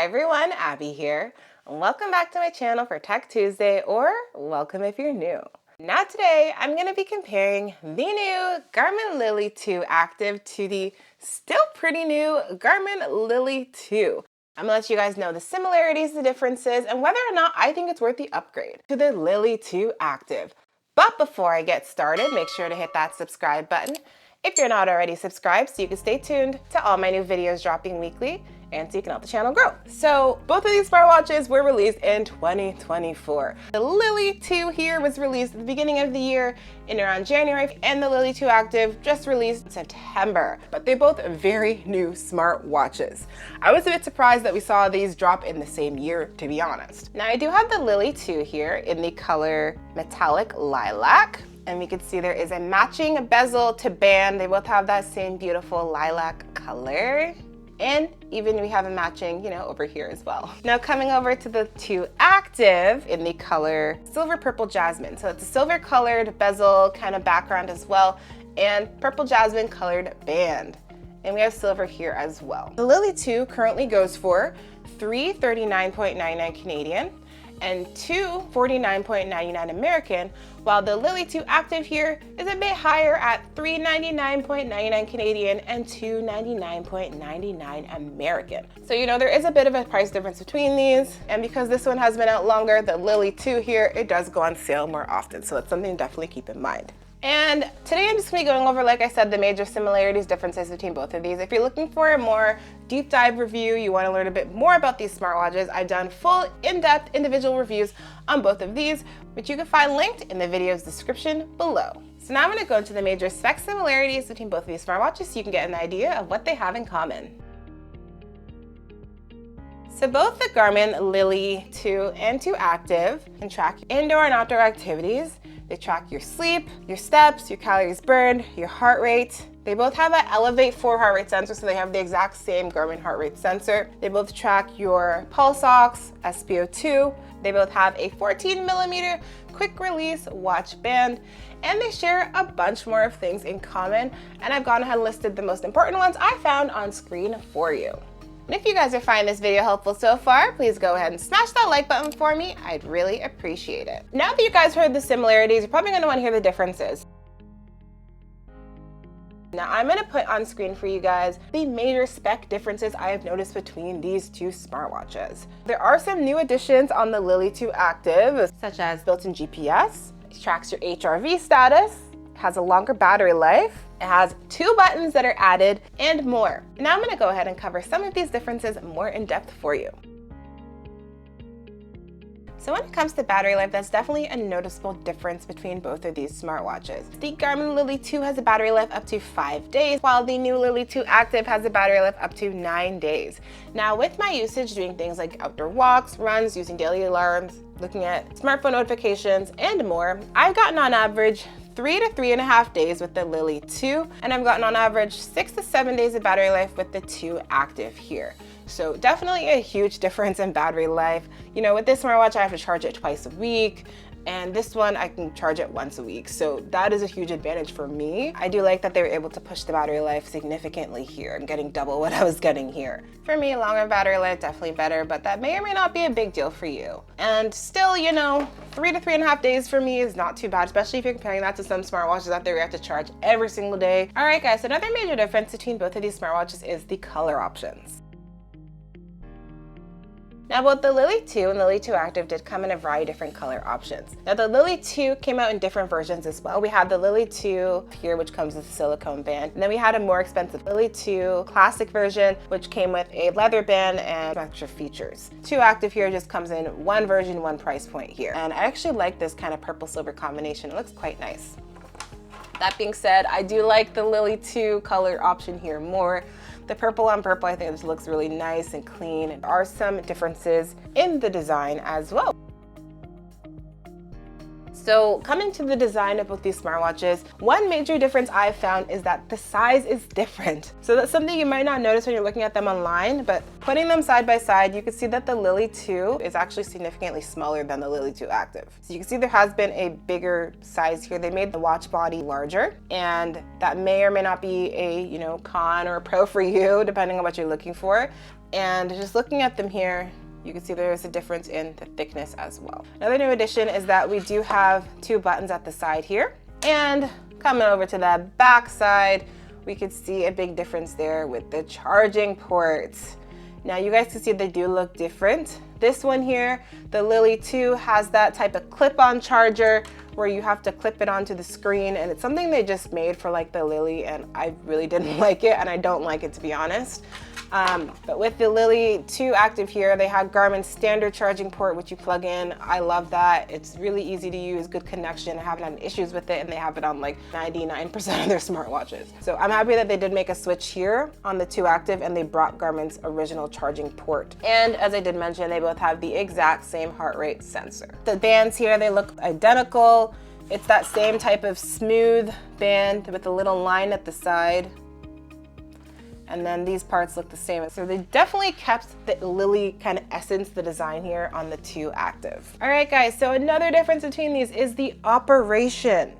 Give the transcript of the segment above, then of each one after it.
Hi everyone, Abby here. Welcome back to my channel for Tech Tuesday, or welcome if you're new. Now today, I'm going to be comparing the new Garmin Lily 2 Active to the still pretty new Garmin Lily 2. I'm going to let you guys know the similarities, the differences, and whether or not I think it's worth the upgrade to the Lily 2 Active. But before I get started, make sure to hit that subscribe button if you're not already subscribed, so you can stay tuned to all my new videos dropping weekly and so you can help the channel grow. So both of these smartwatches were released in 2024. The Lily 2 here was released at the beginning of the year in around January, and the Lily 2 Active just released in September. But they're both very new smartwatches. I was a bit surprised that we saw these drop in the same year, to be honest. Now I do have the Lily 2 here in the color Metallic Lilac. And we can see there is a matching bezel to band. They both have that same beautiful lilac color. And even we have a matching, over here as well. Now coming over to the 2 Active in the color Silver Purple Jasmine. So it's a silver colored bezel kind of background as well, and purple jasmine colored band. And we have silver here as well. The Lily 2 currently goes for $339.99 Canadian and $249.99 American, while the Lily 2 Active here is a bit higher at $399.99 Canadian and $299.99 American. So there is a bit of a price difference between these, and because this one has been out longer, the Lily 2 here, it does go on sale more often, so it's something to definitely keep in mind. And today I'm just going to be going over, like I said, the major similarities, differences between both of these. If you're looking for a more deep dive review, you want to learn a bit more about these smartwatches, I've done full in-depth individual reviews on both of these, which you can find linked in the video's description below. So now I'm going to go into the major spec similarities between both of these smartwatches so you can get an idea of what they have in common. So both the Garmin Lily 2 and 2 Active can track indoor and outdoor activities. They track your sleep, your steps, your calories burned, your heart rate. They both have an Elevate 4 heart rate sensor, so they have the exact same Garmin heart rate sensor. They both track your pulse ox, SpO2. They both have a 14mm quick release watch band, and they share a bunch more of things in common. And I've gone ahead and listed the most important ones I found on screen for you. And if you guys are finding this video helpful so far, please go ahead and smash that like button for me. I'd really appreciate it. Now that you guys heard the similarities, you're probably going to want to hear the differences. Now I'm going to put on screen for you guys the major spec differences I have noticed between these two smartwatches. There are some new additions on the Lily 2 Active, such as built-in GPS, it tracks your HRV status, has a longer battery life, it has 2 buttons that are added, and more. Now I'm going to go ahead and cover some of these differences more in depth for you. So when it comes to battery life, that's definitely a noticeable difference between both of these smartwatches. The Garmin Lily 2 has a battery life up to 5 days, while the new Lily 2 Active has a battery life up to 9 days. Now with my usage doing things like outdoor walks, runs, using daily alarms, looking at smartphone notifications, and more, I've gotten on average 3 to 3.5 days with the Lily 2, and I've gotten on average 6 to 7 days of battery life with the 2 Active here. So definitely a huge difference in battery life. With this smartwatch, I have to charge it twice a week, and this one I can charge it once a week. So that is a huge advantage for me. I do like that they were able to push the battery life significantly here. I'm getting double what I was getting here. For me, longer battery life, definitely better, but that may or may not be a big deal for you. And still, 3 to 3.5 days for me is not too bad, especially if you're comparing that to some smartwatches out there where you have to charge every single day. All right, guys, another major difference between both of these smartwatches is the color options. Now both the Lily 2 and the Lily 2 Active did come in a variety of different color options. Now the Lily 2 came out in different versions as well. We had the Lily 2 here, which comes with a silicone band, and then we had a more expensive Lily 2 classic version, which came with a leather band and extra features. 2 Active here just comes in one version, one price point here. And I actually like this kind of purple silver combination. It looks quite nice. That being said, I do like the Lily 2 color option here more. The purple on purple, I think this looks really nice and clean. There are some differences in the design as well. So coming to the design of both these smartwatches, one major difference I've found is that the size is different. So that's something you might not notice when you're looking at them online, but putting them side by side, you can see that the Lily 2 is actually significantly smaller than the Lily 2 Active. So you can see there has been a bigger size here. They made the watch body larger, and that may or may not be a, con or a pro for you, depending on what you're looking for. And just looking at them here, you can see there's a difference in the thickness as well. Another new addition is that we do have 2 buttons at the side here. And coming over to the back side, we can see a big difference there with the charging ports. Now you guys can see they do look different. This one here, the Lily 2, has that type of clip-on charger where you have to clip it onto the screen, and it's something they just made for like the Lily, and I really didn't like it, and I don't like it, to be honest. But with the Lily 2 Active here, they have Garmin's standard charging port, which you plug in. I love that. It's really easy to use, good connection. I haven't had issues with it, and they have it on like 99% of their smartwatches. So I'm happy that they did make a switch here on the 2 Active, and they brought Garmin's original charging port. And as I did mention, they both have the exact same heart rate sensor. The bands here, they look identical. It's that same type of smooth band with a little line at the side. And then these parts look the same. So they definitely kept the Lily kind of essence, the design here on the 2 Active. All right, guys, so another difference between these is the operation.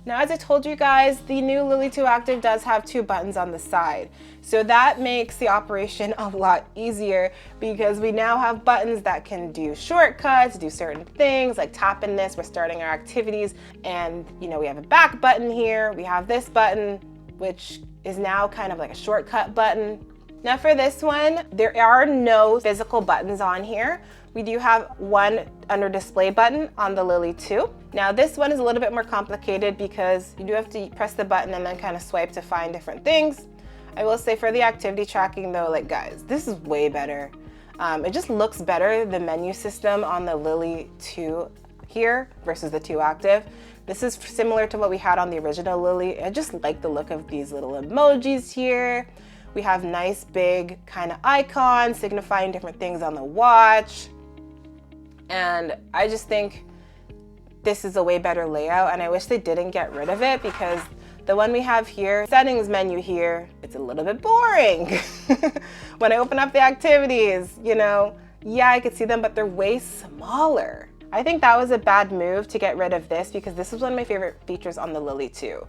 Now, as I told you guys, the new Lily 2 Active does have 2 buttons on the side. So that makes the operation a lot easier because we now have buttons that can do shortcuts, do certain things like tap in this, we're starting our activities. And we have a back button here, we have this button, which is now kind of like a shortcut button. Now for this one, there are no physical buttons on here. We do have one under display button on the Lily 2. Now this one is a little bit more complicated because you do have to press the button and then kind of swipe to find different things. I will say for the activity tracking though, like guys, this is way better. It just looks better, the menu system on the Lily 2 here versus the 2 Active. This is similar to what we had on the original Lily. I just like the look of these little emojis here. We have nice big kind of icons signifying different things on the watch. And I just think this is a way better layout, and I wish they didn't get rid of it because the one we have here, settings menu here, it's a little bit boring. When I open up the activities, yeah, I could see them, but they're way smaller. I think that was a bad move to get rid of this because this is one of my favorite features on the Lily 2.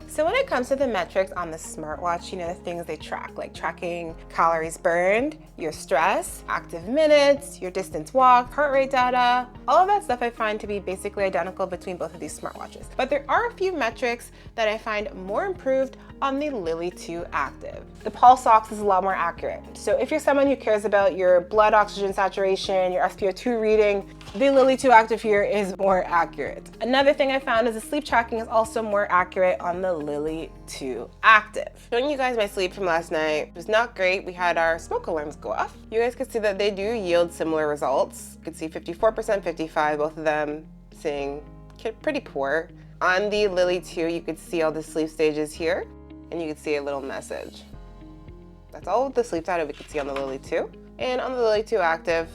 So when it comes to the metrics on the smartwatch, the things they track, like tracking calories burned, your stress, active minutes, your distance walked, heart rate data, all of that stuff I find to be basically identical between both of these smartwatches. But there are a few metrics that I find more improved on the Lily 2 Active. The pulse ox is a lot more accurate. So if you're someone who cares about your blood oxygen saturation, your SpO2 reading, the Lily 2 Active here is more accurate. Another thing I found is the sleep tracking is also more accurate on the Lily 2 Active. Showing you guys my sleep from last night. It was not great. We had our smoke alarms go off. You guys can see that they do yield similar results. You can see 54%, 55%, both of them saying pretty poor. On the Lily 2, you could see all the sleep stages here, and you could see a little message. That's all of the sleep data we could see on the Lily 2. And on the Lily 2 Active,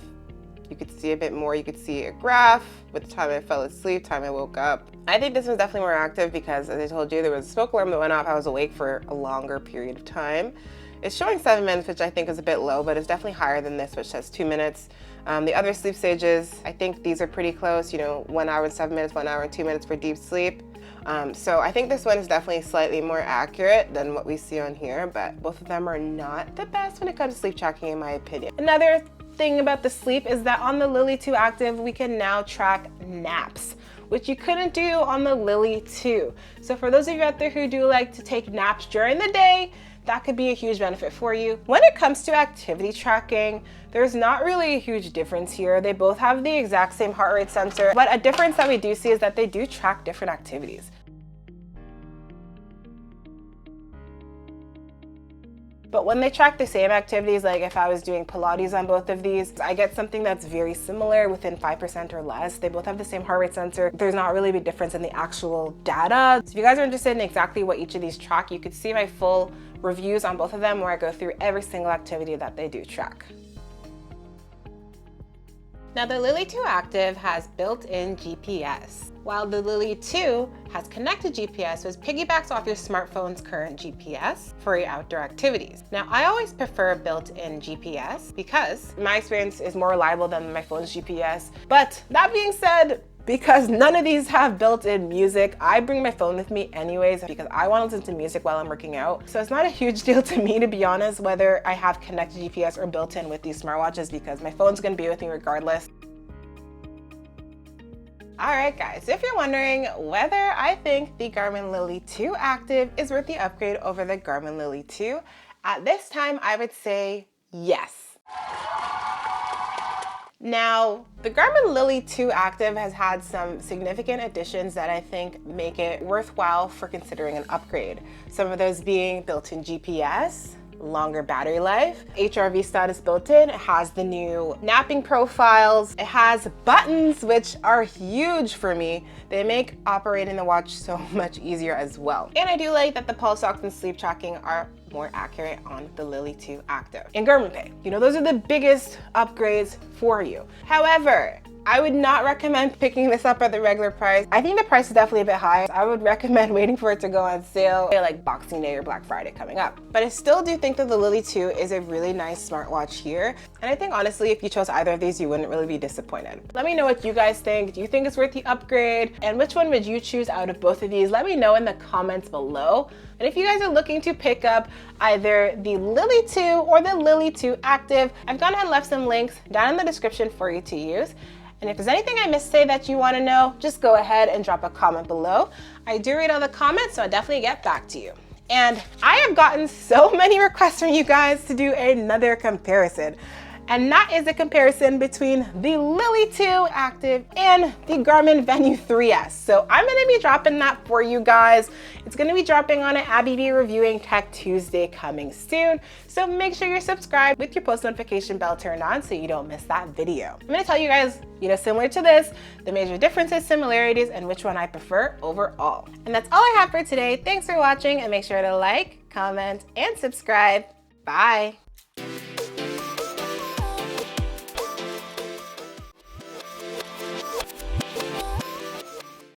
you could see a bit more. You could see a graph with the time I fell asleep, time I woke up. I think this one's definitely more active because, as I told you, there was a smoke alarm that went off. I was awake for a longer period of time. It's showing 7 minutes, which I think is a bit low, but it's definitely higher than this, which says 2 minutes. The other sleep stages, I think these are pretty close, 1 hour and 7 minutes, 1 hour and 2 minutes for deep sleep. So I think this one is definitely slightly more accurate than what we see on here, but both of them are not the best when it comes to sleep tracking, in my opinion. Another thing about the sleep is that on the Lily 2 Active, we can now track naps, which you couldn't do on the Lily 2. So for those of you out there who do like to take naps during the day, that could be a huge benefit for you. When it comes to activity tracking, there's not really a huge difference here. They both have the exact same heart rate sensor, but a difference that we do see is that they do track different activities. But when they track the same activities, like if I was doing Pilates on both of these, I get something that's very similar within 5% or less. They both have the same heart rate sensor. There's not really a big difference in the actual data. So if you guys are interested in exactly what each of these track, you could see my full reviews on both of them where I go through every single activity that they do track. Now the Lily 2 Active has built-in GPS, while the Lily 2 has connected GPS, which piggybacks off your smartphone's current GPS for your outdoor activities. Now I always prefer built-in GPS because my experience is more reliable than my phone's GPS. But that being said, because none of these have built-in music, I bring my phone with me anyways because I want to listen to music while I'm working out. So it's not a huge deal to me, to be honest, whether I have connected GPS or built-in with these smartwatches because my phone's gonna be with me regardless. All right, guys, if you're wondering whether I think the Garmin Lily 2 Active is worth the upgrade over the Garmin Lily 2, at this time, I would say yes. Now, the Garmin Lily 2 Active has had some significant additions that I think make it worthwhile for considering an upgrade. Some of those being built-in GPS, longer battery life, HRV status built in, it has the new napping profiles, it has buttons which are huge for me. They make operating the watch so much easier as well. And I do like that the pulse ox and sleep tracking are more accurate on the Lily 2 Active. In Garmin Pay, you know, those are the biggest upgrades for you. However, I would not recommend picking this up at the regular price. I think the price is definitely a bit high. I would recommend waiting for it to go on sale, like Boxing Day or Black Friday coming up. But I still do think that the Lily 2 is a really nice smartwatch here. And I think honestly, if you chose either of these, you wouldn't really be disappointed. Let me know what you guys think. Do you think it's worth the upgrade? And which one would you choose out of both of these? Let me know in the comments below. And if you guys are looking to pick up either the Lily 2 or the Lily 2 Active, I've gone ahead and left some links down in the description for you to use. And if there's anything I missed today that you want to know, just go ahead and drop a comment below. I do read all the comments, so I'll definitely get back to you. And I have gotten so many requests from you guys to do another comparison. And that is a comparison between the Lily 2 Active and the Garmin Venue 3S. So I'm gonna be dropping that for you guys. It's gonna be dropping on an AbbyBReviewing Tech Tuesday coming soon. So make sure you're subscribed with your post notification bell turned on so you don't miss that video. I'm gonna tell you guys, similar to this, the major differences, similarities, and which one I prefer overall. And that's all I have for today. Thanks for watching, and make sure to like, comment, and subscribe. Bye.